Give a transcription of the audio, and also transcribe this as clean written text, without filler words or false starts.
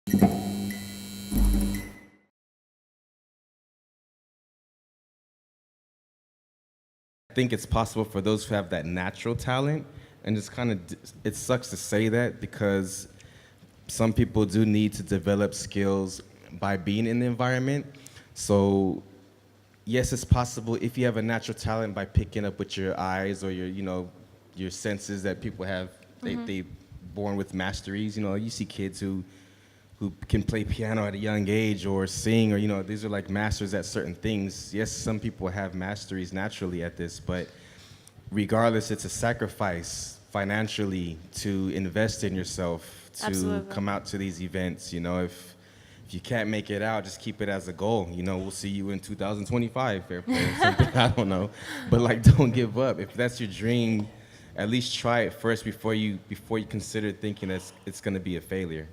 I think it's possible for those who have that natural talent, and it's kind of, it sucks to say that because some people do need to develop skills by being in the environment. So yes, it's possible if you have a natural talent by picking up with your eyes or your, your senses that people have, they born with masteries. You see kids who can play piano at a young age or sing or, these are like masters at certain things. Yes, some people have masteries naturally at this, but regardless, it's a sacrifice financially to invest in yourself, to Absolutely. come out to these events. If you can't make it out, just keep it as a goal. We'll see you in 2025 or something, I don't know. But like, don't give up. If that's your dream, at least try it first before you consider thinking that it's gonna be a failure.